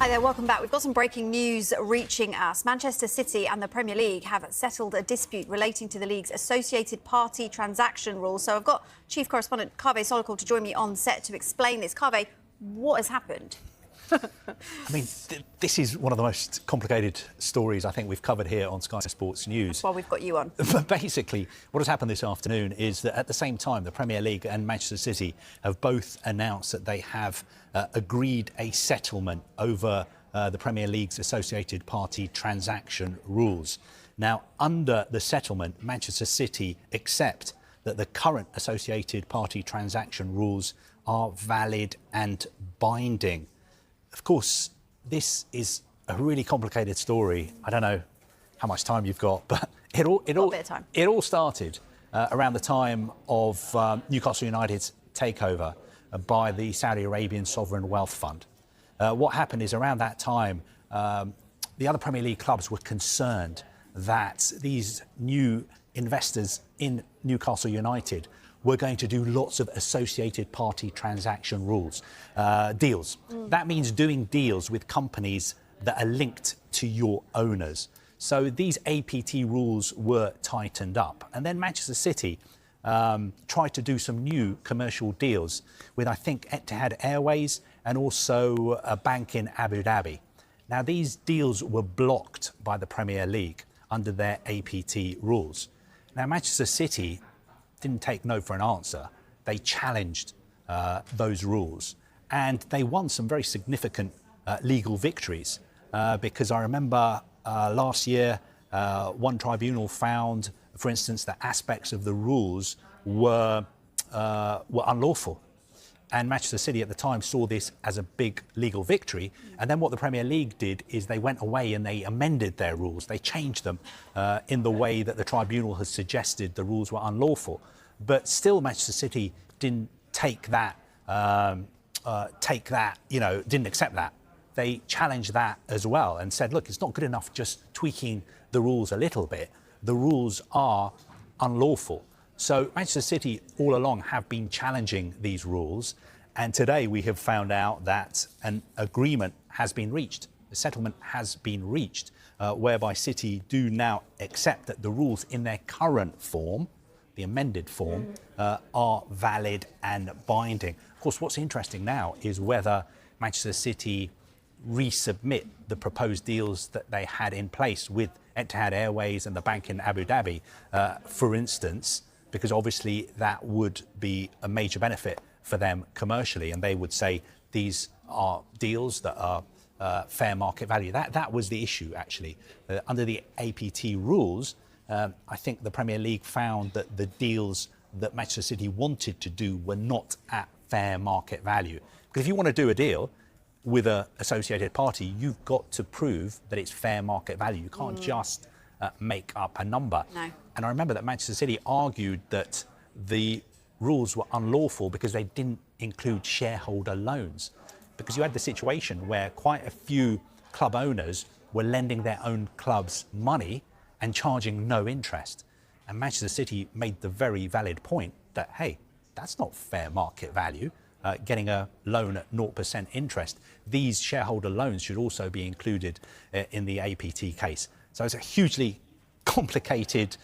Hi there, welcome back. We've got some breaking news reaching us. Manchester City and the Premier League have settled a dispute relating to the league's associated party transaction rules. So I've got Chief Correspondent Kaveh Solokol to join me on set to explain this. Kaveh, what has happened? I mean, this is one of the most complicated stories I think we've covered here on Sky Sports News. That's why we've got you on. But basically, what has happened this afternoon is that at the same time, the Premier League and Manchester City have both announced that they have agreed a settlement over the Premier League's associated party transaction rules. Now, under the settlement, Manchester City accept that the current associated party transaction rules are valid and binding. Of course, this is a really complicated story. I don't know how much time you've got, but it all started around the time of Newcastle United's takeover by the Saudi Arabian Sovereign Wealth Fund. What happened is around that time, the other Premier League clubs were concerned that these new investors in Newcastle United were going to do lots of associated party transaction deals. That means doing deals with companies that are linked to your owners. So these APT rules were tightened up. And then Manchester City tried to do some new commercial deals with, I think, Etihad Airways and also a bank in Abu Dhabi. Now, these deals were blocked by the Premier League under their APT rules. Now, Manchester City didn't take no for an answer. They challenged those rules and they won some very significant legal victories because I remember last year one tribunal found, for instance, that aspects of the rules were unlawful. And Manchester City at the time saw this as a big legal victory. And then what the Premier League did is they went away and they amended their rules. They changed them in the way that the tribunal has suggested the rules were unlawful. But still, Manchester City didn't take that, didn't accept that. They challenged that as well and said, look, it's not good enough just tweaking the rules a little bit. The rules are unlawful. So Manchester City all along have been challenging these rules. And today we have found out that an agreement has been reached. The settlement has been reached, whereby City do now accept that the rules in their current form, the amended form, are valid and binding. Of course, what's interesting now is whether Manchester City resubmit the proposed deals that they had in place with Etihad Airways and the bank in Abu Dhabi, for instance, because obviously that would be a major benefit for them commercially, and they would say these are deals that are fair market value. That was the issue, actually. Under the APT rules, I think the Premier League found that the deals that Manchester City wanted to do were not at fair market value. Because if you want to do a deal with an associated party, you've got to prove that it's fair market value. You can't just make up a number. No. And I remember that Manchester City argued that the rules were unlawful because they didn't include shareholder loans. Because you had the situation where quite a few club owners were lending their own clubs money and charging no interest. And Manchester City made the very valid point that, hey, that's not fair market value, getting a loan at 0% interest. These shareholder loans should also be included in the APT case. So it's a hugely complicated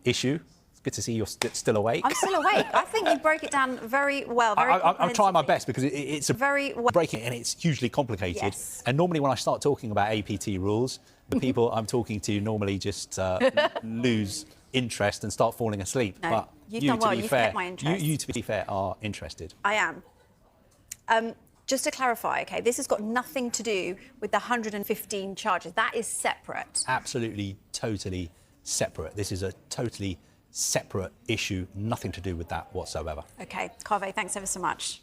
issue. It's good to see you're still awake. I'm still awake. I think you broke it down very well. I'm trying my best because it's very breaking and it's hugely complicated. Yes. And normally when I start talking about APT rules, the people I'm talking to normally just lose interest and start falling asleep. No, but you've done well. You've kept my interest. You, to be fair, are interested. I am. Just to clarify, OK, this has got nothing to do with the 115 charges. That is separate. Absolutely, totally separate. This is a totally separate issue, nothing to do with that whatsoever. OK, Kaveh, thanks ever so much.